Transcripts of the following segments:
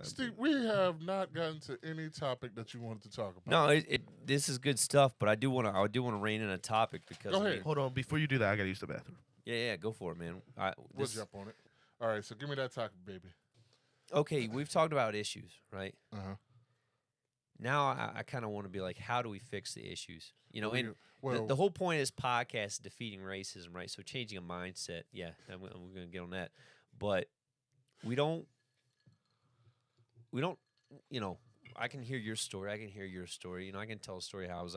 Steve, we have not gotten to any topic that you wanted to talk about. No, this is good stuff, but I do want to rein in a topic because Go I mean, ahead. Hold on, before you do that, I gotta use the bathroom. yeah, go for it, man. We'll jump on it. All right, so give me that topic, baby. Okay, we've talked about issues, right? Uh huh. Now I kind of want to be like, how do we fix the issues? You know, and Well, the whole point of this podcast is defeating racism, right? So changing a mindset, yeah, and we're going to get on that. But we don't, you know, I can hear your story. I can hear your story. You know, I can tell a story how I was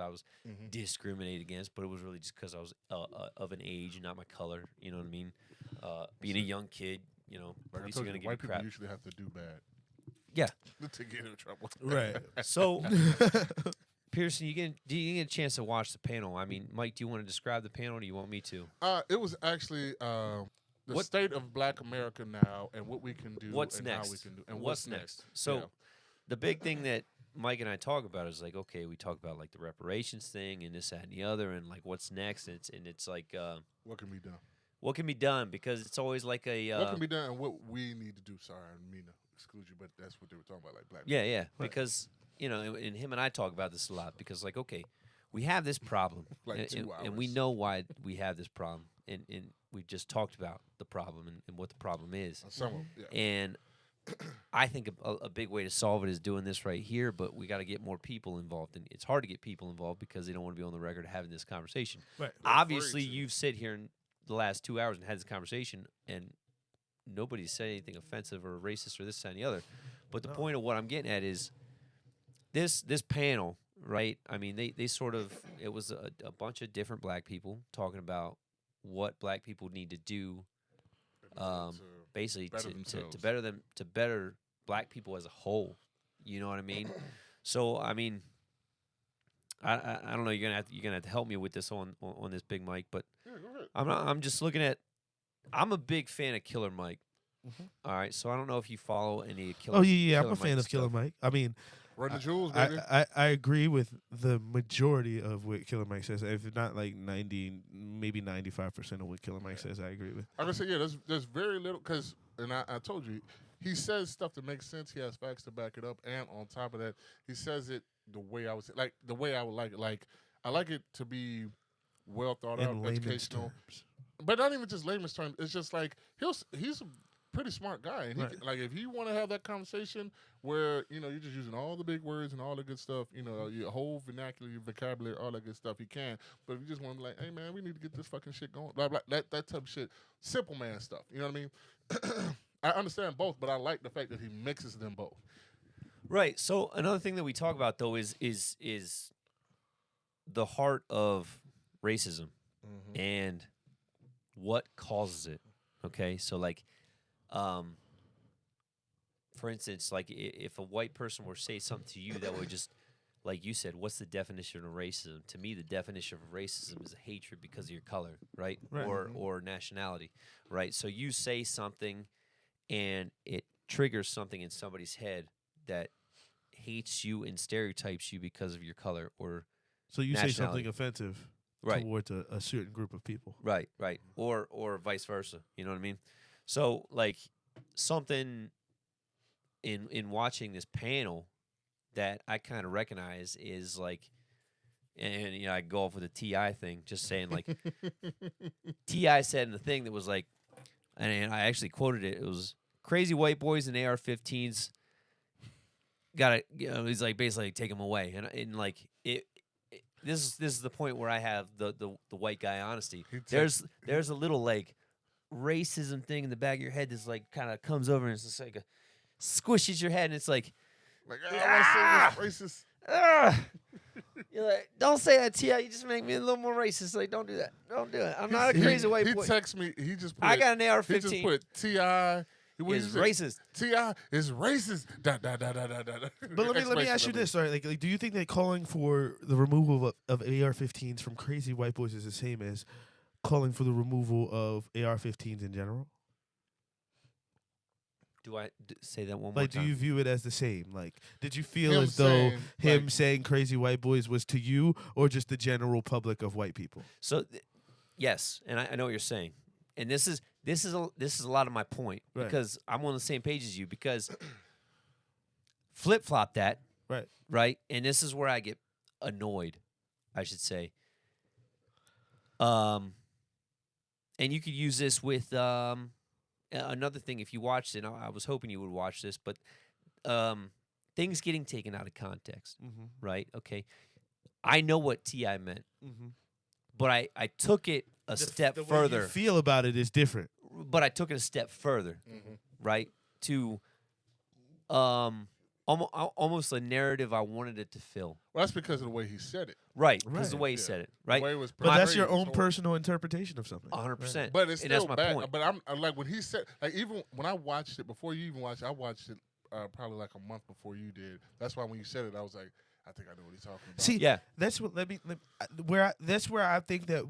mhm. discriminated against, but it was really just because I was of an age and not my color. You know what I mean? Being a young kid, you know, like I police are told going you, to give you white people crap. usually have to do bad Yeah. to get in trouble. Right. So, Pearson, do you get a chance to watch the panel? I mean, Mike, do you want to describe the panel, or do you want me to? It was actually the What- state of Black America now, and what we can do, What's and next? how we can do, and What's next? So, Yeah. the big thing that Mike and I talk about is like, okay, we talk about like the reparations thing and this, that, and the other, and like what's next. And it's like, What can be done? what can be done? Because it's always like a What can be done, and what we need to do. Sorry, I didn't mean to exclude you, but that's what they were talking about, like Black. yeah. Because you know, and him and I talk about this a lot. Because like, okay, we have this problem, Like and, 2 and we hours. know why we have this problem, and we just talked about the problem and what the problem is. Some of 'em, yeah. And I think a big way to solve it is doing this right here, but we got to get more people involved. And it's hard to get people involved because they don't want to be on the record having this conversation. Right. Obviously, to. you've sit here in the last 2 hours and had this conversation, and nobody's said anything offensive or racist or this, that, and the other. But the No. point of what I'm getting at is this panel, right? I mean, they sort of, it was a bunch of different black people talking about what black people need to do basically better to themselves. better them, to better black people as a whole. You know what I mean? So I mean, I don't know. You're gonna have to help me with this on this Big Mike, but Yeah, go ahead. I'm just looking at. I'm a big fan of Killer Mike. Mhm. All right, so I don't know if you follow any Killer. Oh yeah, I'm Killer a fan Mike of Killer stuff. Mike. I mean, Run the jewels, I, baby. I agree with the majority of what Killer Mike says. If not like 90, maybe 95% of what Killer Mike says, I agree with. I'm gonna say, yeah, there's very little because, and I told you, he says stuff that makes sense. He has facts to back it up, and on top of that, he says it the way I was like the way I would like it. Like I like it to be well thought out, In layman's educational, terms. but not even just layman's terms. It's just like he's a pretty smart guy, and he Right. like if you want to have that conversation where you're just using all the big words and all the good stuff, your whole vernacular, your vocabulary, all that good stuff, he can. But if you just want to be like, hey man, we need to get this fucking shit going, blah blah, that type of shit, simple man stuff. You know what I mean? I understand both, but I like the fact that he mixes them both. Right. So another thing that we talk about though is the heart of racism and what causes it. Okay, so like, for instance, like if a white person were to say something to you that would just, like you said, what's the definition of racism? To me, the definition of racism is hatred because of your color, right? Right. Or nationality, right? So you say something, and it triggers something in somebody's head that hates you and stereotypes you because of your color, or So you say nationality. something offensive right. towards a certain group of people. Right, or vice versa. You know what I mean? So like something in watching this panel that I kind of recognize is like, and I go off with the Ti thing, just saying like Ti said in the thing that was like, and I actually quoted it. It was crazy white boys and AR-15s. Gotta, he's like basically take them away, and like it. This is the point where I have the white guy honesty. There's a little like racism thing in the back of your head that's like kind of comes over and it's just like squishes your head and it's like, Like, I want to say this racist. ah! You're like, don't say that, Ti. You just make me a little more racist. Like, don't do that. Don't do it. I'm not a crazy white he boy. texted me. He just put I got an He AR-15. just put Ti. Is racist. Ti is racist. Da da da da da da. But let me ask you this: all right, like, do you think that calling for the removal of AR-15s from crazy white boys is the same as calling for the removal of AR-15s in general? Do I say that one more Like, do time? you view it as the same? Like, did you feel Him as though saying, him like- saying crazy white boys was to you, or just the general public of white people? So, yes, and I know what you're saying, and this is a lot of my point Right. because I'm on the same page as you because flip flop that, Right. right? And this is where I get annoyed, I should say. And you could use this with another thing. If you watched it, I was hoping you would watch this, but things getting taken out of context, Mm-hmm. right? Okay, I know what T.I. meant, Mm-hmm. but I took it a step the way further. you feel about it is different. But I took it a step further, right? To almost a narrative I wanted it to fill. Well, that's because of the way he said it. Right, because the Right. way he Yeah. said it, The right? way it was But that's your portrayed was own horrible. personal interpretation of something. 100%. But it's and still that's my bad. point. But I'm like when he said, like, even when I watched it before you even watched it, I watched it probably like a month before you did. That's why when you said it, I was like, I think I know what he's talking about. See, Yeah. that's what that's where I think that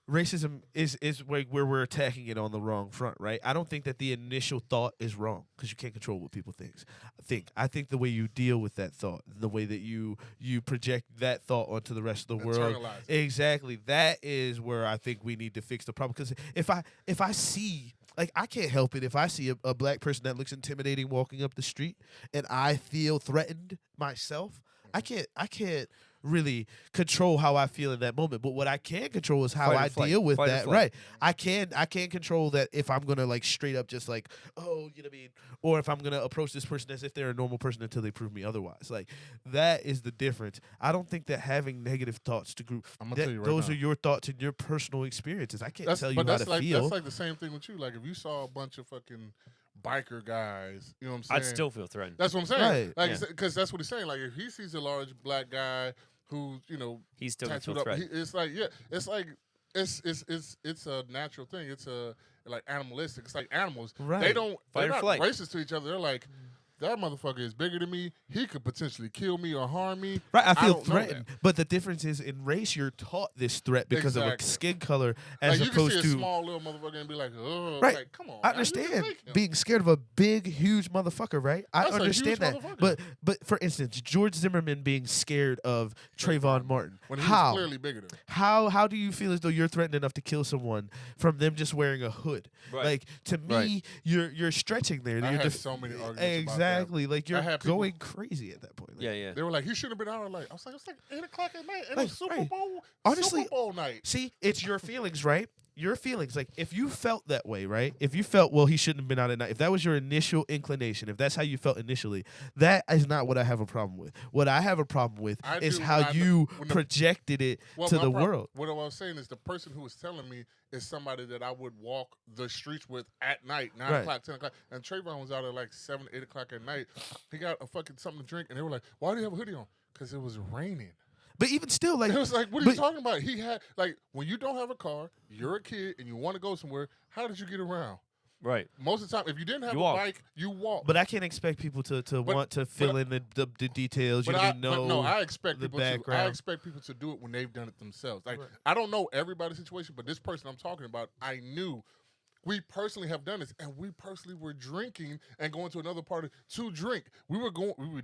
racism is where we're attacking it on the wrong front, right? I don't think that the initial thought is wrong because you can't control what people think. I think the way you deal with that thought, the way that you project that thought onto the rest of the world, Internalize it. exactly, that is where I think we need to fix the problem. Because if I see, like, I can't help it if I see a black person that looks intimidating walking up the street and I feel threatened myself, I can't really control how I feel in that moment. But what I can control is how Fight or I flight. deal with Fight or that. flight. Right. I can control that if I'm gonna like straight up just like, oh, you know what I mean? Or if I'm gonna approach this person as if they're a normal person until they prove me otherwise. Like, that is the difference. I don't think that having negative thoughts to group I'm gonna tell you right those now. are your thoughts and your personal experiences. I can't tell you but how that's to like feel. that's like the same thing with you. Like if you saw a bunch of fucking biker guys, you know what I'm saying? I'd still feel threatened. That's what I'm saying. Right. Like, Yeah. because that's what he's saying. Like if he sees a large black guy who, you know, He's still gonna feel tattooed up, threatened. it's like, yeah, it's like it's a natural thing. It's a like animalistic. It's like animals. Right. They don't Fight they're or not flight. racist to each other. They're like, that motherfucker is bigger than me. He could potentially kill me or harm me. Right, I feel don't know threatened, that. but the difference is in race, you're taught this threat because of a Exactly. skin color, as Like you can opposed see a to small little motherfucker and be like, oh, Right. like, come on. I man, you can understand take him. being scared of a big, huge motherfucker, right? I That's a understand huge that. motherfucker. But for instance, George Zimmerman being scared of Trayvon Martin. when he was How? clearly bigger than him. How do you feel as though you're threatened enough to kill someone from them just wearing a hood? Right. Like, to me, Right. you're stretching there. I You're had so many arguments about that. exactly. Like, you're had people- going crazy at that point. Like, Yeah, yeah. They were like, he shouldn't have been out. Like, I was like, it's like 8 o'clock at night and Like, it's Super right. Bowl. Honestly, Super Bowl night. See, it's your feelings, right? Your feelings. Like, if you felt that way, right? If you felt, well, he shouldn't have been out at night. If that was your initial inclination, if that's how you felt initially, that is not what I have a problem with. What I have a problem with I is do how when I know- you when the- projected it Well, to my the problem- world. What I was saying is the person who was telling me is somebody that I would walk the streets with at night, 9 Right. o'clock, 10 o'clock. And Trayvon was out at like 7, 8 o'clock at night. He got a fucking something to drink, and they were like, why do you have a hoodie on? Because it was raining. But even still, like, It was like, what are you but- talking about? He had, like, when you don't have a car, you're a kid, and you want to go somewhere, how did you get around? Right. Most of the time, if you didn't have You a walk. bike, you walk. but I can't expect people to want to fill in the details. You But don't know. no, I expect the people to. I background. expect people to do it when they've done it themselves. Like Right. I don't know everybody's situation, but this person I'm talking about, I knew. We personally have done this, and we personally were drinking and going to another party to drink. We were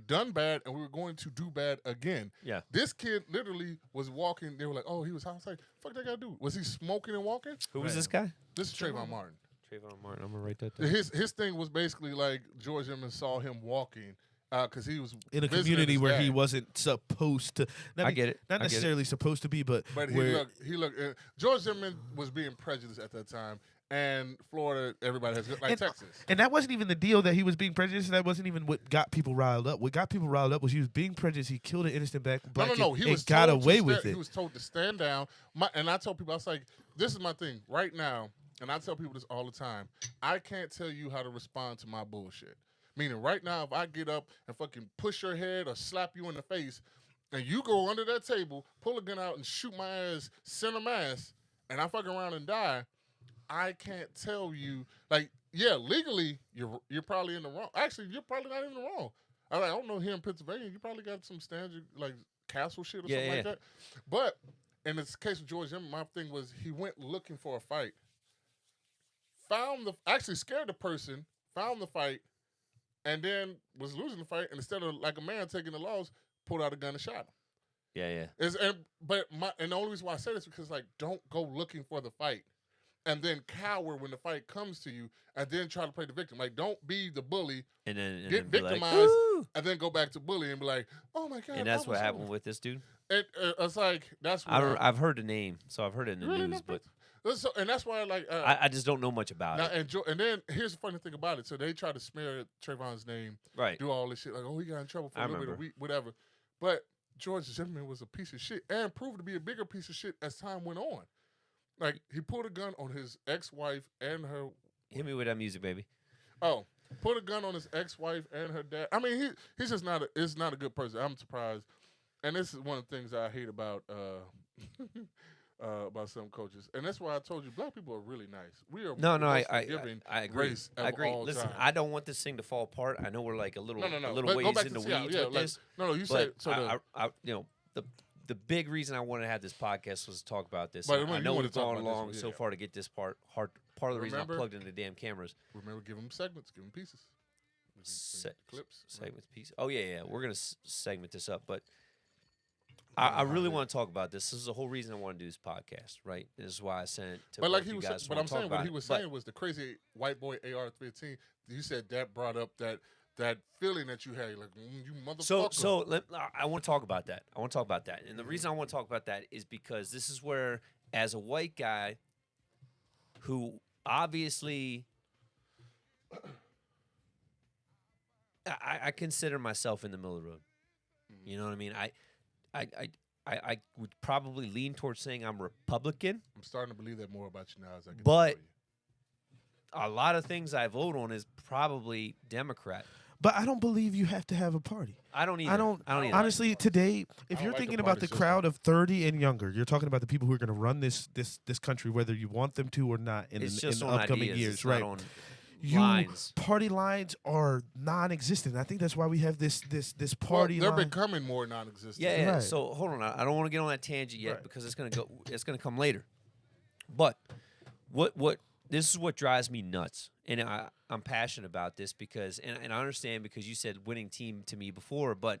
done bad, and we were going to do bad again. Yeah. This kid literally was walking. They were like, "Oh, he was high." I was like, "Fuck, that guy do? Was he smoking and walking?" Who was Right. this guy? This is Trayvon Martin. Trayvon Martin. I'm gonna write that down. His thing was basically like George Zimmerman saw him walking because he was in a visiting community his where he dad. wasn't supposed to. I get it. Not I get it. necessarily supposed to be, but But where he looked. George Zimmerman was being prejudiced at that time, and Florida, everybody has like And- Texas. And that wasn't even the deal that he was being prejudiced. That wasn't even what got people riled up. What got people riled up was he was being prejudiced. He killed an innocent black No, kid He and was got told to away stand- with He it. was told to stand down. And I told people, I was like, this is my thing right now, and I tell people this all the time. I can't tell you how to respond to my bullshit. Meaning, right now, if I get up and fucking push your head or slap you in the face, and you go under that table, pull a gun out, and shoot my ass center mass, and I fuck around and die, I can't tell you. Like, yeah, legally, you're probably in the wrong. Actually, you're probably not even wrong. I don't know, here in Pennsylvania, you probably got some standard like castle shit or something like that. But in this case with George Zimmerman, my thing was he went looking for a fight, actually scared the person, found the fight, and then was losing the fight. And instead of like a man taking the loss, pulled out a gun and shot him. Yeah, yeah. And the only reason why I say this is because like don't go looking for the fight, and then cower when the fight comes to you, and then try to play the victim. Like don't be the bully, And then get be like, victimized, "Woo!" Woo! and then go back to bullying and be like, oh my god. And that's I what was happened so-" with this dude. It's like that's what I've heard the name, so I've heard it in the really news, not- but so, and that's why like I just don't know much about now it. and then here's the funny thing about it. So they try to smear Trayvon's name, Right. do all this shit like, oh, he got in trouble for I a little bit of remember. week, whatever. But George Zimmerman was a piece of shit and proved to be a bigger piece of shit as time went on. Like he pulled a gun on his ex-wife and her. Hit me with that music, baby. Oh, put a gun on his ex-wife and her dad. I mean, he's just not a good person. I'm surprised, and this is one of the things I hate about some coaches, and that's why I told you black people are really nice. We are No, the most I forgiving agree. race I of agree. all Listen, time. I don't want this thing to fall apart. I know we're like a little No. a little But go ways back in to the Seattle. weeds Yeah, with like, this. no. You said But so. the big reason I wanted to have this podcast was to talk about this. But And I you know wanted we've to talk gone about this along one, so yeah. far to get this part. Part of the reason I Remember- plugged into the damn cameras. Remember, give them segments, give them pieces, give 'em Se- clips. Segment piece. Oh yeah. We're gonna segment this up, but I really want to talk about this. This is the whole reason I want to do this podcast, right? This is why I sent it to But like both he you was, guys. but wanna I'm talk saying what about he it. was But- saying was the crazy white boy AR-15. You said that brought up that feeling that you had, like you motherfucker. So I want to talk about that. And the reason I want to talk about that is because this is where, as a white guy, who obviously, I consider myself in the middle of the road. You know what I mean? I would probably lean towards saying I'm Republican. I'm starting to believe that more about you now as I get But- to know you. A lot of things I vote on is probably Democrat. But I don't believe you have to have a party. I don't either. I don't either. honestly today. If don't you're like the thinking about party the system. crowd of 30 and younger, you're talking about the people who are going to run this country, whether you want them to or not, in It's the, just in on the upcoming ideas. years, It's right? not on You lines. party lines are non-existent. I think that's why we have this party They're line. becoming more non-existent. Yeah. Right. So hold on. I don't want to get on that tangent yet Right. because it's gonna come later. But what this is what drives me nuts, and I'm passionate about this because and I understand because you said winning team to me before, but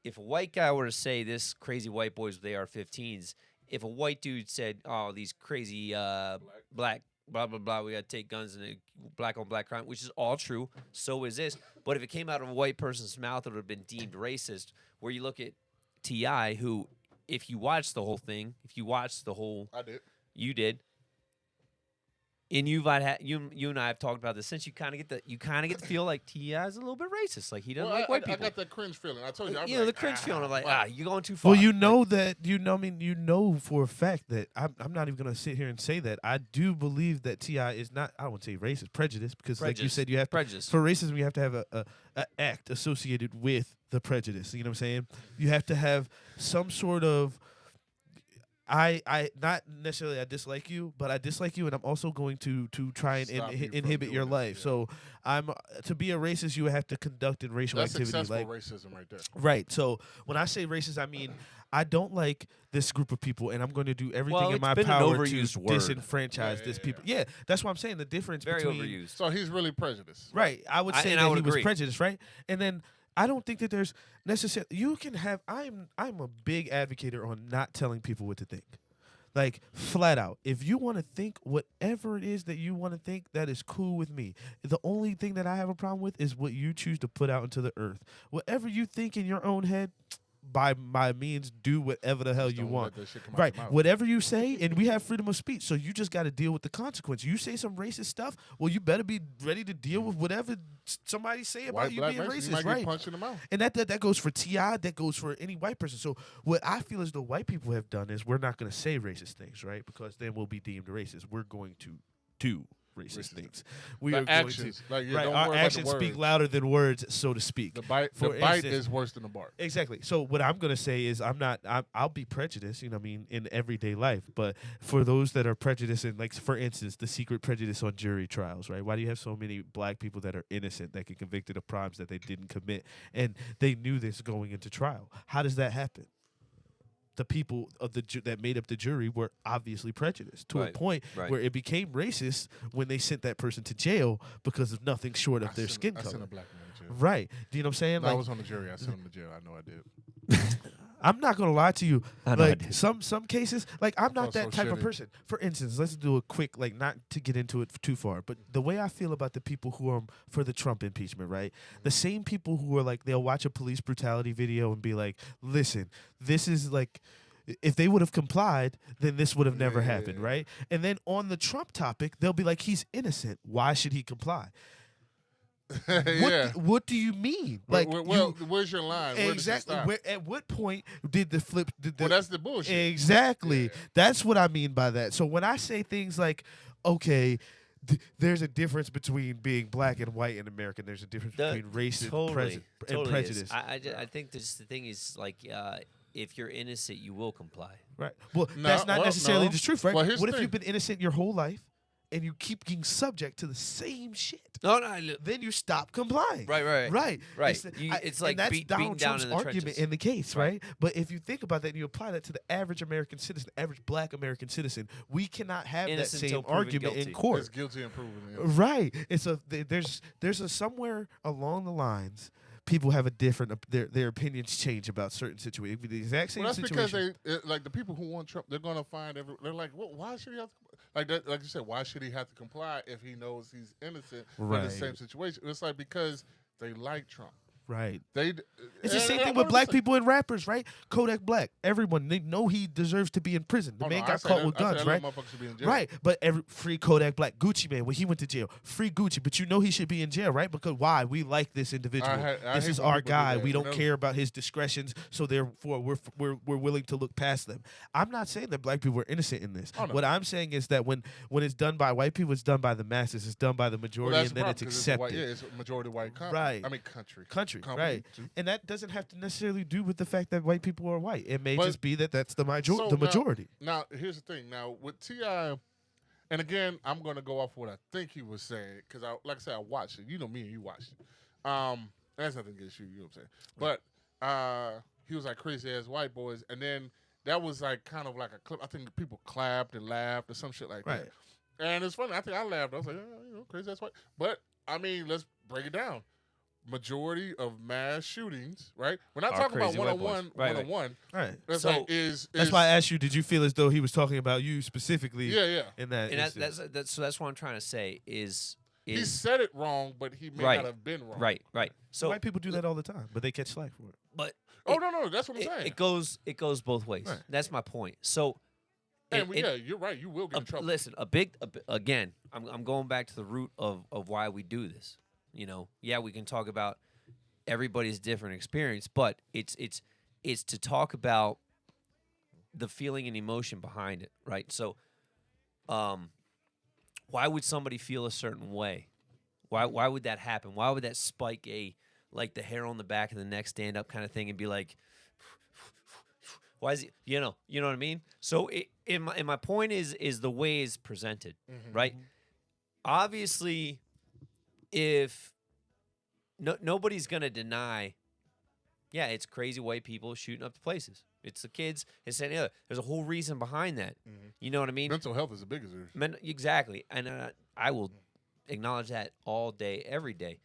if a white guy were to say this crazy white boys with AR-15s, if a white dude said, "Oh, these crazy black blah blah blah, we got to take guns and black on black crime," which is all true. So is this. But if it came out of a white person's mouth, it would have been deemed racist. Where you look at T.I., who, if you watch the whole thing, I did. you did. And you and I have talked about this since you kind of get the feel like T.I. is a little bit racist, like he doesn't like white I people. got that cringe feeling. I told you. I'm You know, like, the cringe feeling of like, why? you're going too far. Well, you Like, know that you know for a fact that I'm not even going to sit here and say that I do believe that T.I. is not. I won't say racist, prejudice, because like you Prejudice. said, you have to, prejudice. for racism you have to have a act associated with the prejudice. You know what I'm saying? You have to have some sort of. I not necessarily I dislike you, but I dislike you, and I'm also going to try and Stop you from inhibit your doing life. this, yeah. So I'm to be a racist, you have to conduct in racial That's activity. successful Like racism right there. right. So when I say racist, I mean I don't like this group of people, and I'm going to do everything Well, in it's my been an power to overused word. disenfranchise this Yeah. people. Yeah, that's what I'm saying. The difference Very between overused. So he's really prejudiced. right, I would say and that I would he was agree. prejudiced, right? And then I don't think that there's necessarily you can have. I'm a big advocate on not telling people what to think. Like flat out, if you want to think whatever it is that you want to think, that is cool with me. The only thing that I have a problem with is what you choose to put out into the earth. Whatever you think in your own head, by means, do whatever the hell Just you don't want. let that shit come out Right. your mouth. Whatever you say, and we have freedom of speech, so you just got to deal with the consequence. You say some racist stuff, well, you better be ready to deal with whatever somebody say about White, you black, being racist, you racist, might right? get punched in the mouth. And that goes for T.I., that goes for any white person. So what I feel as though white people have done is we're not going to say racist things, right? Because then we'll be deemed racist. We're going to do racist things. We The are going actions, like, to yeah, right. don't Our worry about the actions speak words. louder than words, so to speak. The bite For instance- is worse than the bark. Exactly. So what I'm gonna say is I'll be prejudiced, you know what I mean, in everyday life. But for those that are prejudiced in, like, for instance, the secret prejudice on jury trials, right? Why do you have so many black people that are innocent that get convicted of crimes that they didn't commit, and they knew this going into trial? How does that happen? The people of that made up the jury were obviously prejudiced to a Right, point right. where it became racist when they sent that person to jail because of nothing short of I their sent- skin I sent color. a black man to jail. Right. Do you know what I'm saying? No, I Like, was on the jury. I sent him to jail. I know I did. I'm not gonna lie to you. I know I Like did. some cases, like I'm not felt that so type of shitty. person. For instance, let's do a quick, like, not to get into it too far, but the way I feel about the people who are for the Trump impeachment, right? The same people who are like, they'll watch a police brutality video and be like, listen, this is like, if they would have complied, then this would have never happened, Yeah. right? And then on the Trump topic, they'll be like, he's innocent. Why should he comply? Yeah. What do you mean? Well, Like, well, where's your line? Where does it exactly. stop? At what point did the flip? Did the, Well, that's the bullshit. exactly. Yeah. That's what I mean by that. So when I say things like, okay, there's a difference between being black and white in America. There's a difference between race and, Totally and is. prejudice. I think this the thing is like if you're innocent, you will comply. Right. Well, No, that's not well, necessarily no. the truth, right? Well, here's What the if you've thing. been innocent your whole life and you keep getting subject to the same shit? No, Then you stop complying. right. Right. Right. It's like and that's beaten Donald down Trump's in the argument trenches. in the case, Right. right? But if you think about that and you apply that to the average American citizen, average black American citizen, we cannot have Innocent that till same proven argument in guilty. court. It's guilty and proven. Yeah. Right. It's there's a somewhere along the lines people have a different their opinions change about certain situations. The exact same Well, that's situation. because like the people who want Trump, they're gonna find they're like, well, why should he have to, like that? Like you said, why should he have to comply if he knows he's innocent in Right. the same situation? It's like because they like Trump. Right. They. It's the and- same and thing with 100%. black people and rappers, right? Kodak Black. Everyone, they know he deserves to be in prison. The Oh, man no, I got say caught that- with I say guns, that right? little motherfucker should be in jail. Right, but free Kodak Black, Gucci Man when he went to jail, free Gucci. But you know he should be in jail, right? Because why? We like this individual. I This hate is when our people do guy. that. We don't Whenever- care about his discretions, so therefore we're willing to look past them. I'm not saying that black people are innocent in this. Oh, no. What I'm saying is that when it's done by white people, it's done by the masses. It's done by the Well, majority, that's and the then it's problem, 'cause accepted. It's a white, yeah, it's a majority white country. Right. I mean country. Country, Company, right? too. And that doesn't have to necessarily do with the fact that white people are white. It may But- just be that that's the So the now- majority. Now, here's the thing. Now with T.I., and again, I'm gonna go off what I think he was saying because like I said, I watched it. You know me and you watched it. That's nothing against you. You know what I'm saying? But he was like crazy ass white boys, and then that was like kind of like a clip. I think people clapped and laughed or some shit like Right. that. And it's funny. I think I laughed. I was like, crazy ass white. But I mean, let's break it down. Majority of mass shootings, right? We're not Are talking about crazy white boys. one-on-one. Right, right. One-on-one. Right. That's So- like is That's why I asked you. Did you feel as though he was talking about you specifically? yeah, yeah. In that. And instance? that's what I'm trying to say is He said it wrong, but he may Right. not have been wrong. right. So white people do that all the time, but they catch slack for it. but Oh no, that's what I'm it, saying. it goes both ways. Right. That's my point. So and it- yeah, you're right. You will get in trouble. listen, again, I'm going back to the root of why we do this. You know, yeah, we can talk about everybody's different experience, but it's to talk about the feeling and emotion behind it, right? So, why would somebody feel a certain way? Why would that happen? Why would that spike like the hair on the back of the neck stand up kind of thing and be like, why is it, you know what I mean? So in my point is the way it's presented, right? Obviously, if nobody's gonna deny, yeah, it's crazy white people shooting up the places. It's the kids. It's saying, yeah, there's a whole reason behind that. You know what I mean? Mental health is the biggest issue. Exactly, and I will acknowledge that all day, every day.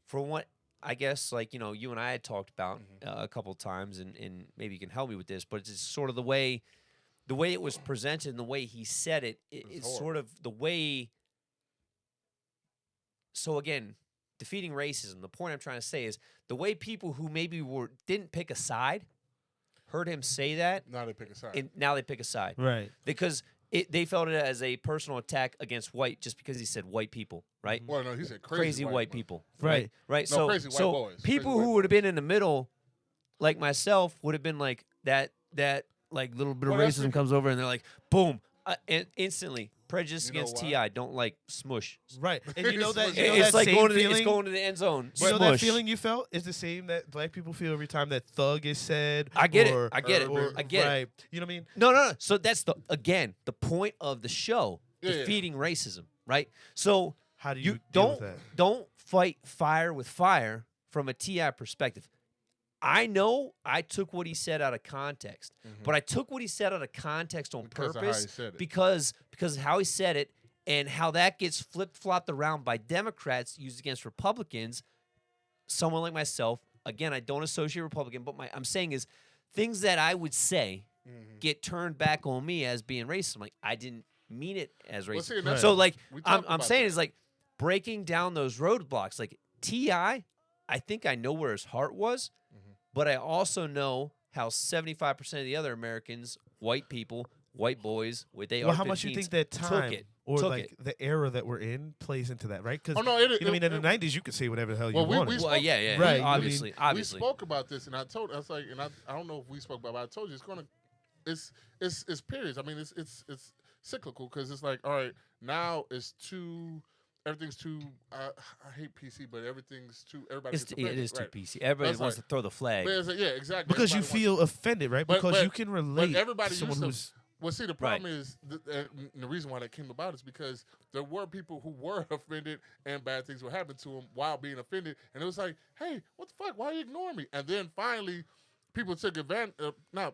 For what I guess, like you and I had talked about a couple of times, and maybe you can help me with this, but it's just sort of the way it was presented and the way he said it. It's horrible. sort of the way. So again, defeating racism. The point I'm trying to say is the way people who maybe didn't pick a side heard him say that, Now they pick a side. and now they pick a side Right. because they felt it as a personal attack against white just because he said white people, right? well, no, he said Crazy white boy. people, Right. Right. No, So, crazy white so boys. people Crazy white who would have been in the middle, like myself, would have been like that like little bit of Well, that's racism the- comes over and they're like, boom, and instantly prejudice You know against why? Ti. Don't like smush. Right. And you know that It's you know It's that like same going to the, feeling. it's going to the end zone. You know Smush. that feeling you felt is the same that black people feel every time that thug is said. I get it. or- I get it. or- I get it. right. You know what I mean? No. So that's the point of the show, Yeah, yeah. defeating racism, right? So How do you deal don't with that? don't fight fire with fire from a Ti perspective. I know I took what he said out of context, but I took what he said out of context on Because of how purpose he said it. because of how he said it and how that gets flip-flopped around by Democrats used against Republicans. Someone like myself, again, I don't associate Republican, but I'm saying is things that I would say Mhm. get turned back on me as being racist. I'm like, I didn't mean it as Well, racist. see, and that's- So like, we I'm talked about saying that. is like breaking down those roadblocks. Like Ti, I think I know where his heart was, Mhm. but I also know how 75% of the other Americans, white people, white boys with Well, how much you AR-15s think that time took it. or took like it. the era that we're in plays into that, right? Because Oh no, it, you know, I mean, in the it- '90s, you could say whatever the hell Well, you we- wanted. we Well, spoke- yeah, yeah, Right, I mean, obviously, we obviously. spoke about this, and I told us like, and I don't know if we spoke about it, but I told you it's periods. I mean, it's cyclical because it's like, all right, now it's too. Everything's too. I hate PC, but everything's too. Everybody gets It offended, is too right? PC. Everybody That's wants like- to throw the flag. But it's like, yeah, exactly. because you Everybody feel offended, right? But- Because but- you can relate everybody to someone used to- who's Well, see, the problem is, the reason why that came about is because there were people who were offended and bad things were happening to them while being offended. And it was like, hey, what the fuck? Why are you ignoring me? And then finally, people took advantage, not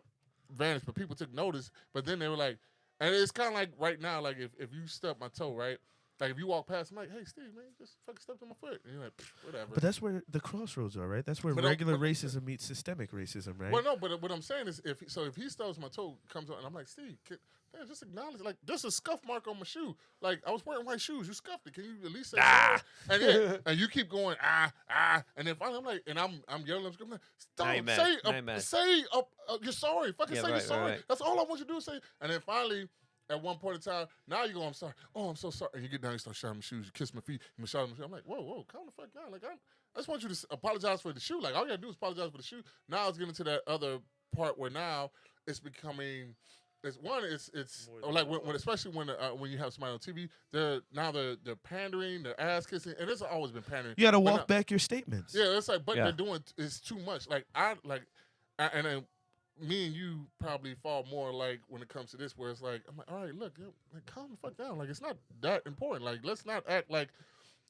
advantage, but people took notice. But then they were like, and it's kind of like right now, like if you stub my toe, right? Like if you walk past, I'm like, hey, Steve, man, you just fucking stepped on my foot. And you're like, whatever. But that's where the crossroads are, right? That's where But, regular but- racism meets systemic racism, right? Well, no, but what I'm saying is, if he stubs my toe, comes on, and I'm like, Steve, man, just acknowledge, like, there's a scuff mark on my shoe. Like, I was wearing white shoes, you scuffed it. Can you at least say sorry? And you keep going, and then finally I'm like, and I'm yelling, I'm screaming, Now you're don't mad. say, Now you're mad. say, you're sorry, fucking Yeah, say right, you're right, sorry. right. That's all I want you to do is say. And then finally, at one point in time, now you go, I'm sorry. Oh, I'm so sorry. And you get down, you start shining my shoes, you kiss my feet, you massage my shoes. I'm like, whoa, calm the fuck down. Like, I just want you to apologize for the shoe. Like, all you gotta do is apologize for the shoe. Now it's getting to that other part where now it's becoming. It's like when especially when you have somebody on TV, they're pandering, they're ass kissing, and it's always been pandering. you got to But walk now- back your statements. Yeah, it's like, but Yeah. they're doing is too much. Like and then me and you probably fall more like when it comes to this, where it's like, I'm like, all right, look, like, calm the fuck down. Like, it's not that important. Like, let's not act like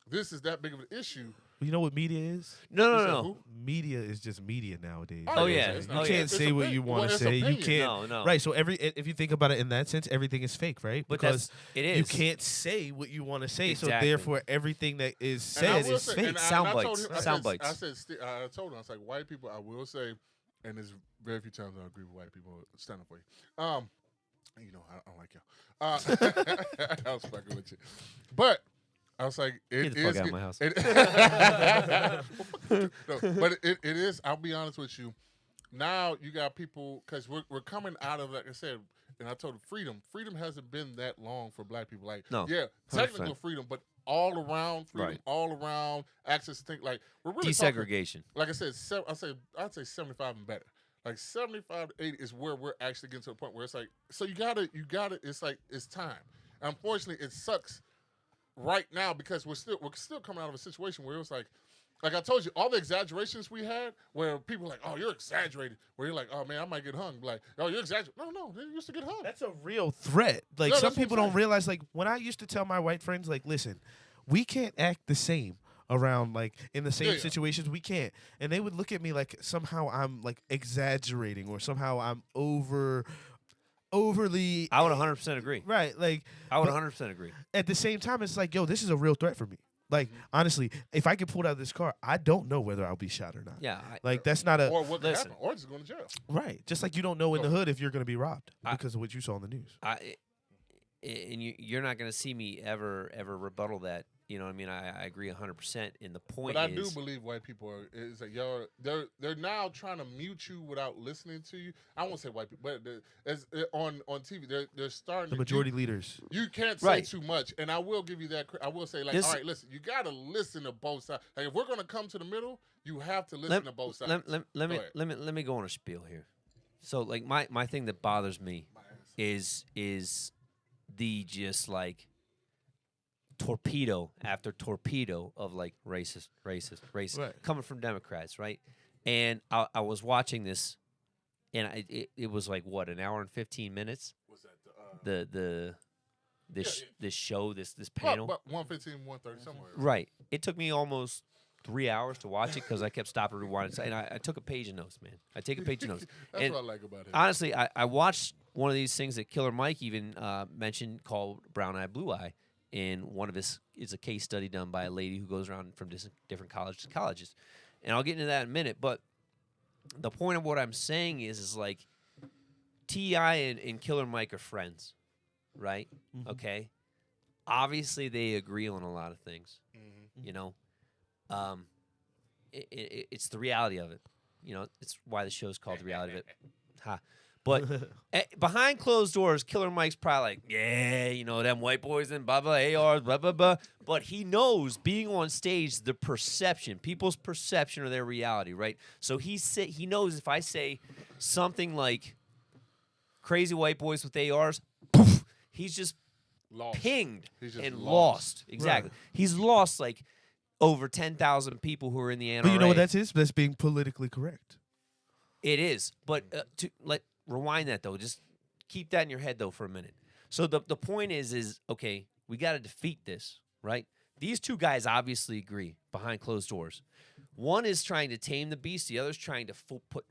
this is that big of an issue. You know what media is? No, You no, said no. who? Media is just media nowadays. Oh, yeah, You it's can't not- yeah. It's say what you opinion. want Well, to it's say. You opinion. can't. No. Right. So if you think about it in that sense, everything is fake, right? But Because it is. you can't say what you want to say. Exactly. So therefore, everything that is And I said will is say- fake. and Sound I told bites. him- I Sound said- bites. I told him, I was like, white people, I will say, and there's very few times I agree with white people standing for you. You know, I don't like y'all. I was fucking with you, but I was like, Get the fuck out of my house. No, but it is. I'll be honest with you. Now you got people because we're coming out of, like I said, and I told them freedom. Freedom hasn't been that long for black people. Like, No, yeah, 100%. technical freedom, but all around freedom, Right. all around access to think. Like we're really talking, Desegregation. like I said, I'd say 75 and better. Like 75 to 80 is where we're actually getting to the point where it's like, so you gotta. It's like it's time. Unfortunately, it sucks right now because we're still coming out of a situation where it was like I told you, all the exaggerations we had, where people were like, oh, you're exaggerating. Where you're like, oh man, I might get hung. Like, oh, you're exaggerating. No, they used to get hung. That's a real threat. Like No, some that's what people I'm don't saying. realize. Like when I used to tell my white friends, like, listen, we can't act the same around like in the same Yeah, yeah. situations. We can't, and they would look at me like somehow I'm like exaggerating or somehow I'm overly I would 100% agree. right. Like I would but 100% agree. at the same time, it's like, yo, this is a real threat for me. Like honestly, if I get pulled out of this car, I don't know whether I'll be shot or not. Yeah. Like that's not a Or what could listen. happen. Or just going to jail. right. Just like you don't know in the hood if you're going to be robbed I- because of what you saw on the news. And you're not going to see me ever rebuttal that. You know what I mean? I agree 100%. And the point But I is, do believe white people are is like y'all they're now trying to mute you without listening to you. I won't say white people, but on TV they're starting The to- majority leaders. You can't say Right. too much, and I will give you that. I will say, like, This- all right, listen, you got to listen to both sides. Like, if we're gonna come to the middle, you have to listen to both sides. let Go ahead. me go on a spiel here. So like my thing that bothers me is the just like torpedo after torpedo of like racist Right. coming from Democrats, right? And I was watching this, and it was like what, an hour and 15 minutes. Was that This show, this panel. But 115, 130 somewhere. Right. It took me almost 3 hours to watch it because I kept stopping and rewinding. And I took a page of notes, man. I take a page of notes. That's And what I like about it. honestly, I watched one of these things that Killer Mike even mentioned called Brown Eye, Blue Eye. And one of his is a case study done by a lady who goes around from different colleges to colleges. And I'll get into that in a minute. But the point of what I'm saying is like T.I. and Killer Mike are friends, right? Mhm. Okay. Obviously, they agree on a lot of things. Mm-hmm. You know, um, it's the reality of it. You know, it's why the show's called The Reality of It. Ha. But behind closed doors, Killer Mike's probably like, yeah, you know, them white boys and blah, blah, ARs, blah, blah, blah. But he knows being on stage, the perception, people's perception of their reality, right? So he knows if I say something like crazy white boys with ARs, poof, he's just Lost. pinged He's just and lost. lost. Exactly. Right. He's lost like over 10,000 people who are in the NRA. But you know what that is? That's being politically correct. It is. But rewind that though. Just keep that in your head though for a minute. So the point is okay, we got to defeat this, right? These two guys obviously agree behind closed doors. One is trying to tame the beast. The other's trying to put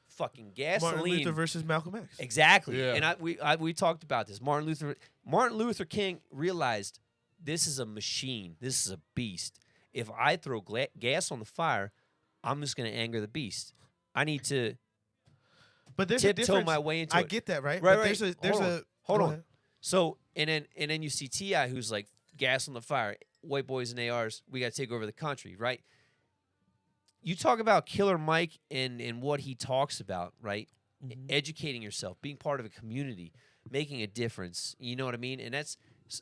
fucking gasoline. Martin Luther versus Malcolm X. Exactly. Yeah. And we talked about this. Martin Luther King realized this is a machine. This is a beast. If I throw gas on the fire, I'm just going to anger the beast. I need to But there's a tiptoe difference. my way into I it. get that, right? Right, But right. There's Hold on. a Hold go on. ahead. So and then you see T.I. who's like gas on the fire, white boys and ARs, we got to take over the country, right? You talk about Killer Mike and what he talks about, right? Mhm. Educating yourself, being part of a community, making a difference. You know what I mean? And that's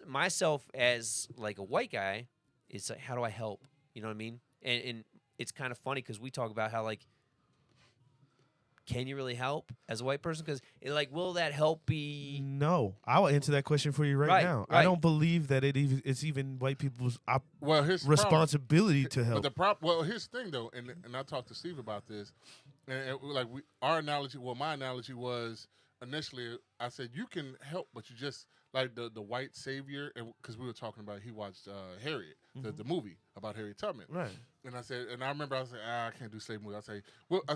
myself as like a white guy. It's like, how do I help? You know what I mean? And it's kind of funny because we talk about how like, can you really help as a white person? Because like, will that help be? No, I will answer that question for you right, Right, now. right. I don't believe that it's even white people's Well, here's the problem. responsibility to But help. the well, here's the thing though, and I talked to Steve about this, and our analogy. Well, my analogy was initially I said you can help, but you just like the white savior, and because we were talking about he watched Harriet, the movie about Harriet Tubman, Right. and I said, and I remember I said, I can't do slave movie. I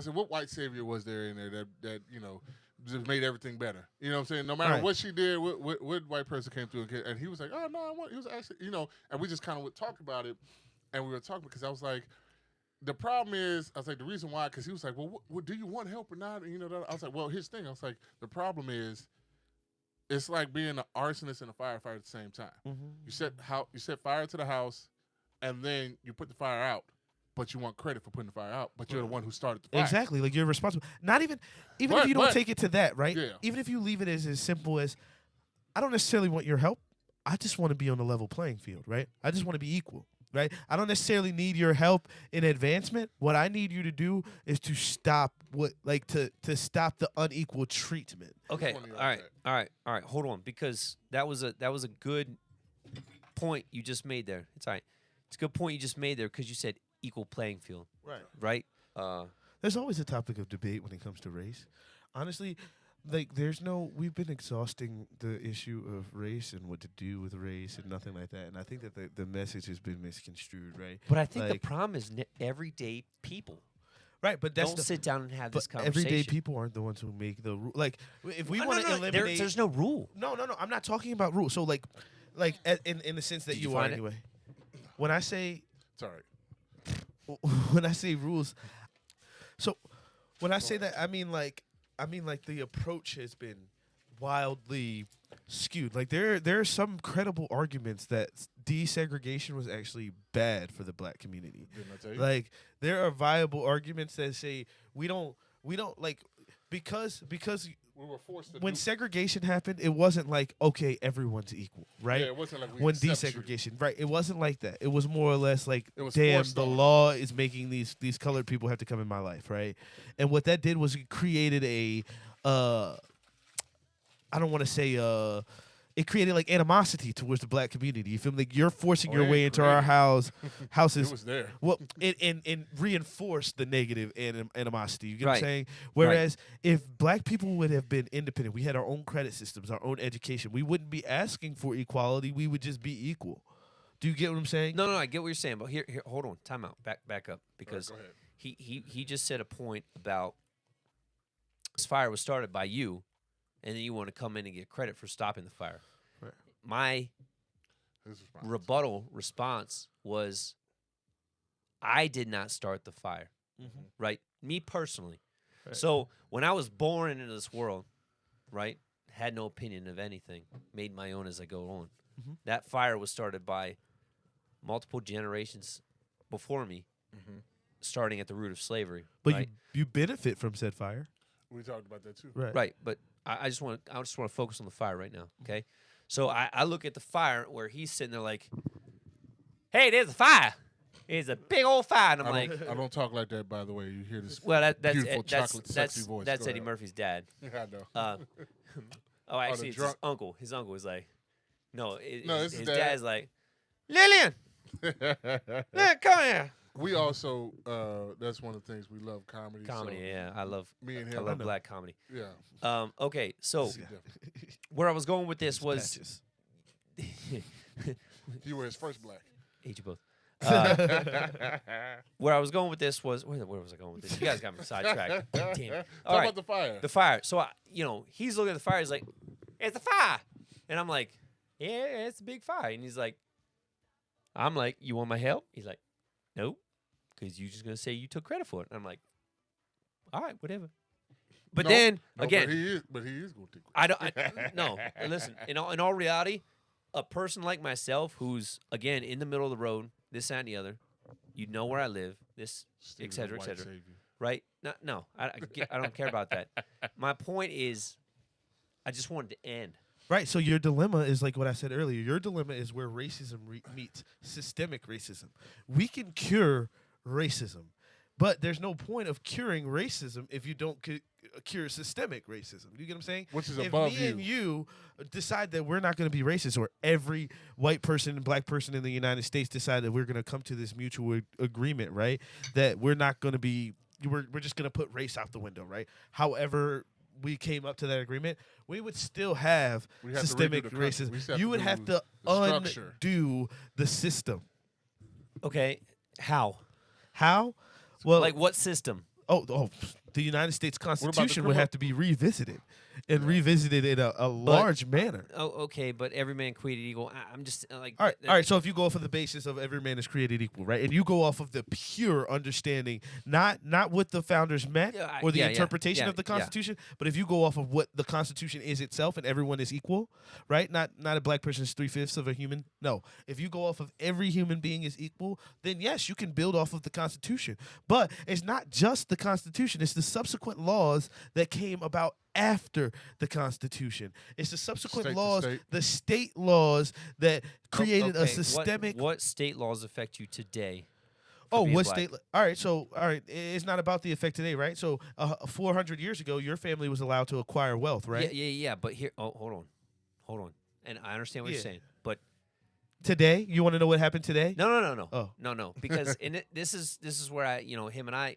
said, what white savior was there in there that you know just made everything better? You know what I'm saying? No matter Right. what she did, what white person came through, and he was like, oh no, he was actually, you know, and we just kind of would talk about it, and we were talking because I was like, the problem is, I was like, the reason why, because he was like, well, what, do you want help or not? And, you know, I was like, well, here's the thing. I was like, the problem is, it's like being an arsonist and a firefighter at the same time. You set fire to the house, and then you put the fire out, but you want credit for putting the fire out, but you're the one who started the fire. Exactly. Like you're responsible. Not even if But- you don't but- take it to that, right? Yeah. Even if you leave it as simple as I don't necessarily want your help. I just want to be on a level playing field, right? I just want to be equal, right? I don't necessarily need your help in advancement. What I need you to do is to stop to stop the unequal treatment. Okay. Which one do you All right. like? All right. Hold on, because that was a good point you just made there. It's all right. It's a good point you just made there because you said equal playing field, Right. right? There's always a topic of debate when it comes to race. Honestly, like we've been exhausting the issue of race and what to do with race and nothing like that. And I think that the message has been misconstrued, right? But I think Like- the problem is everyday people Right, but that's don't sit down and have this but conversation. everyday people aren't the ones who make the rule. Like if we No, want to no, no, eliminate, there's no rule. no. I'm not talking about rules. So in the sense that Did you you are find it? anyway. When I say It's all right. when I say rules, so when I say that, I mean like the approach has been wildly skewed. Like there are some credible arguments that desegregation was actually bad for the black community. Didn't I tell you? Like there are viable arguments that say we don't like because we were forced to when do, segregation happened, it wasn't like okay, everyone's equal, right? Yeah, it wasn't like we When accept you. desegregation, right? It wasn't like that. It was more or less like, It was damn, forced the on. law is making these colored people have to come in my life, right? And what that did was it created a, I don't want to say it created like animosity towards the black community. You feel me? Like you're forcing Oh, your it way into our created- houses. It was there. Well, and reinforce the negative animosity. You get what I'm Right. saying? Whereas if black people would have been independent, we had our own credit systems, our own education, we wouldn't be asking for equality. We would just be equal. Do you get what I'm saying? No, I get what you're saying, but here, hold on, time out, back up, because go ahead. he just said a point about this fire was started by you, and then you want to come in and get credit for stopping the fire. Right. My His response. rebuttal response was, I did not start the fire, Mhm. right? Me personally. So when I was born into this world, right, had no opinion of anything, made my own as I go on. Mhm. That fire was started by multiple generations before me, starting at the root of slavery. But right? you benefit from said fire. We talked about that too. Right, but I just want to focus on the fire right now. Okay, so I look at the fire where he's sitting there like, "Hey, there's a fire. It's a big old fire," and I'm like, I don't talk like that, by the way. You hear this "Well, that's beautiful that's chocolate that's, sexy voice. that's Go Eddie ahead. Murphy's dad." I know. Oh, actually, it's his drunk- uncle. His uncle was like, "No, this his is dad. dad's like, Lillian, Lillian, come here." We also, that's one of the things we love, comedy. Comedy, so yeah, I love Me and I him. love black comedy. Yeah. Okay, so Definitely. where I was going with this was Patches. You were his first black. hate you both. Where I was going with this was where was I going with this? You guys got me sidetracked. Damn. Talk All right, about the fire. the fire. So he's looking at the fire. He's like, "It's a fire," and I'm like, "Yeah, it's a big fire." And he's like, "I'm like, you want my help?" He's like, "Nope, because you're just gonna say you took credit for it." And I'm like, "All right, whatever." But No, then No, again, but he is going to take I don't. No, listen. In all reality, a person like myself, who's again in the middle of the road, this, that, and the other, you know where I live, this, Stephen et cetera, et White cetera. saved you. right? No, I don't care about that. My point is, I just wanted to end. Right. So your dilemma is like what I said earlier. Your dilemma is where racism meets systemic racism. We can cure racism, but there's no point of curing racism if you don't cure systemic racism. You get what I'm saying? Which is if above me you. and you decide that we're not going to be racist, or every white person and black person in the United States decide that we're going to come to this mutual agreement, right? That we're not going to be, we're just going to put race out the window, right? However we came up to that agreement, we would still have We have to redo systemic the country. We racism. still have You to would do have to the structure. undo the system. Okay, how? How? Well, Like what system? the United States about the Constitution would criminal- have to be revisited, and revisited in a large manner. Oh, okay, but every man created equal. I'm just like. All right. So if you go off of the basis of every man is created equal, right, and you go off of the pure understanding, not what the founders meant Yeah, or the yeah, interpretation yeah, of the yeah. Constitution, but if you go off of what the Constitution is itself and everyone is equal, right? Not a black person is 3/5 of a human. No, if you go off of every human being is equal, then yes, you can build off of the Constitution. But it's not just the Constitution; it's the subsequent laws that came about after the Constitution. It's the subsequent State to laws, state. the state laws that created a Okay, systemic. What state laws affect you today? Oh, being what black? state? All right, so it's not about the effect today, right? So 400 years ago, your family was allowed to acquire wealth, right? Yeah. But here, hold on. And I understand what you're Yeah. saying, but Today, you want to know what happened today? no. Oh. No. Because this is where him and I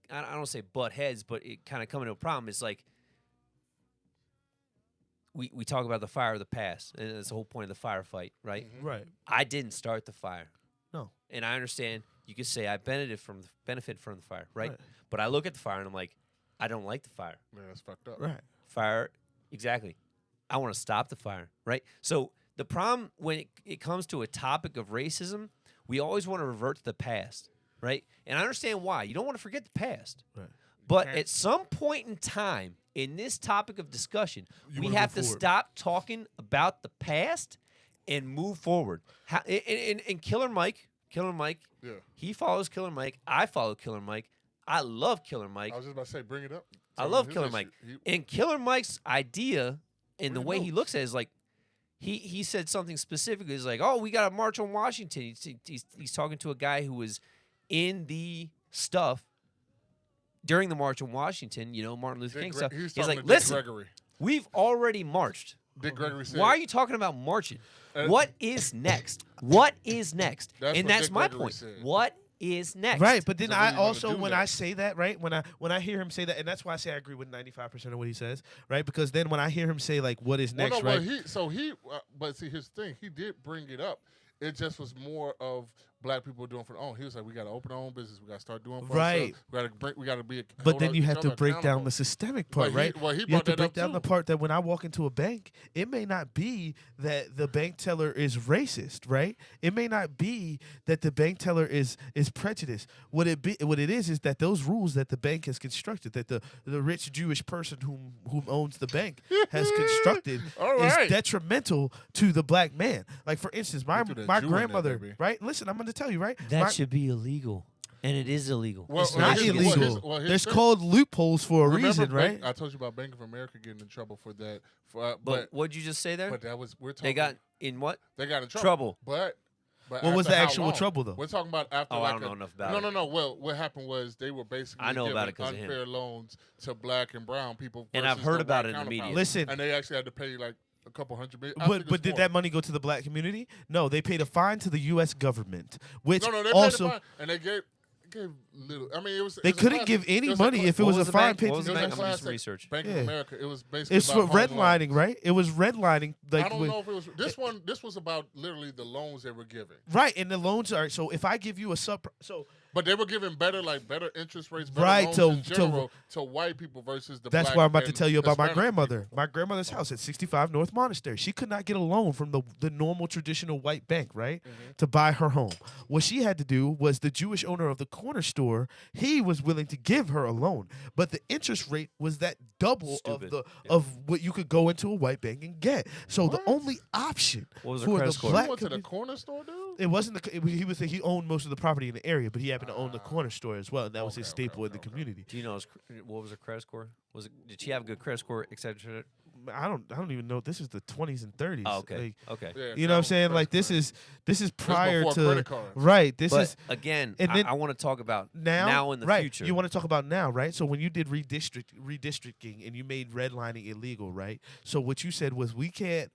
don't say butt heads, but it kind of come into a problem. It's like we talk about the fire of the past, and that's the whole point of the firefight, right? Right. I didn't start the fire. No. And I understand you could say I benefited from the fire, right? Right. But I look at the fire and I'm like, I don't like the fire. Man, that's fucked up. Right. Fire, exactly. I want to stop the fire, right? So the problem when it comes to a topic of racism, we always want to revert to the past, right? And I understand why. You don't want to forget the past. Right. But can't. at some point in time in this topic of discussion, You we wanna have move to forward. stop talking about the past and move forward. And Killer Mike, Yeah. he follows Killer Mike. I follow Killer Mike. I love Killer Mike. I was just about to say, bring it up. I Tell me love his Killer issue. Mike. He- And Killer Mike's idea and the What are way your he notes? looks at it is like, he said something specific. He's like, oh, we got to march on Washington. He's talking to a guy who was in the stuff during the March on Washington, Martin Luther King Dick stuff. Gre- he was He's talking like, to Dick listen, Gregory. we've already marched. Dick Gregory said, Why are you talking about marching? Uh, What is next? What is next? That's And what that's Dick my Gregory point. said. What is next? Right, but then So what are I you gonna also do when next? I say that, right, when I hear him say that, and that's why I say I agree with 95% of what he says, right? Because then when I hear him say like, "What is Well, next?" no, right? but see, here's the thing. He did bring it up. It just was more of black people were doing for their own. He was like, we got to open our own business. We got to start doing for Right. ourselves. We got to be. But then you have to break down the systemic part, right? Well, he You have brought to that break up down too. the part that when I walk into a bank, it may not be that the bank teller is racist, right? It may not be that the bank teller is prejudiced. What it is that those rules that the bank has constructed, that the rich Jewish person whom owns the bank has constructed All right. is detrimental to the black man. Like for instance, my threw that my Jew in there, grandmother, baby. right? Listen, I'm going to tell you, right? That My- should be illegal, and it is illegal. Well, it's not here's- illegal. here's There's the- called loopholes for a Remember reason, Bank- right? I told you about Bank of America getting in trouble for that. But what'd you just say there? but that was we're talking. They got in what? they got in trouble. Trouble. But What was after the how actual long? trouble, though? We're talking about after. Oh, I like don't know enough about no, it. No, no, Well, what happened was they were basically I know giving about it 'cause of him. unfair loans to black and brown people. And I've versus heard the about white it in the media. counterparts. Listen. And they actually had to pay like a couple $100 million. I think But it's did more. that money go to the black community? No, they paid a fine to the U.S. government, which No, they also paid the fine, and they gave little. I mean, it was. they it was a couldn't class- give any it was a money cla- if it What was a was the fine bank? paid What to was the the It was bank? a I'm just classic research. Bank Yeah. of America. It was basically It's for about home loans. redlining, right? It was redlining, like I don't with- know if it was this one. This was about literally the loans they were giving, right. And the loans are so if I give you a but they were giving better interest rates, better Right, loans to- in general to white people versus the. that's black why I'm about to and tell you about my Hispanic grandmother. people. My grandmother's house at 65 North Monastery. She could not get a loan from the normal traditional white bank, right, to buy her home. What she had to do was the Jewish owner of the corner store. He was willing to give her a loan, but the interest rate was that double Stupid. of what you could go into a white bank and get. So the What? only option What was her for credit the score? You black went to the community- corner store, dude. it wasn't he owned most of the property in the area, but he happened to own the corner store as well, and that was his Okay, okay, staple in the okay. community. Do you know what was her credit score? Did she have a good credit score, etc.? I don't even know. This is the 20s and 30s. Oh, okay. Like, Okay. Yeah, you know what I'm that saying? was Like this credit is prior before to credit cards. right. This But is again, and then I want to talk about now in the right. future. You want to talk about now, right? So when you did redistricting and you made redlining illegal, right? So what you said was we can't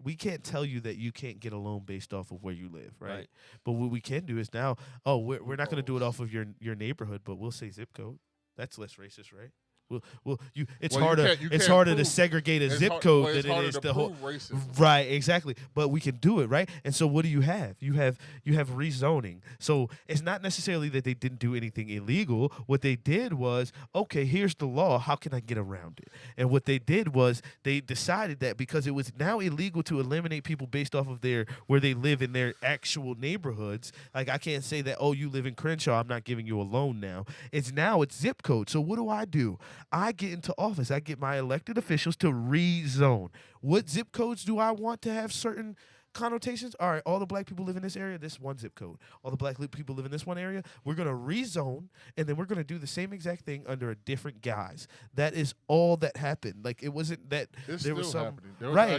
tell you that you can't get a loan based off of where you live, right? Right. But what we can do is now, we're not going to do it off of your neighborhood, but we'll say zip code. That's less racist, right? It's Well, harder. you It's can't harder to prove- segregate a It's zip hard- code well, it's than it harder is to the whole. prove racism. Right, exactly. But we can do it, right? And so what do you have? You have rezoning. So it's not necessarily that they didn't do anything illegal. What they did was, okay, here's the law. How can I get around it? And what they did was they decided that because it was now illegal to eliminate people based off of where they live in their actual neighborhoods. Like I can't say that, oh, you live in Crenshaw, I'm not giving you a loan now. It's zip code. So what do? I get into office. I get my elected officials to rezone. What zip codes do I want to have certain connotations? All right, all the black people live in this area, this one zip code. All the black people live in this one area. We're going to rezone, and then we're going to do the same exact thing under a different guise. That is all that happened. Like, it wasn't that It's there was still some... happening. There was Right.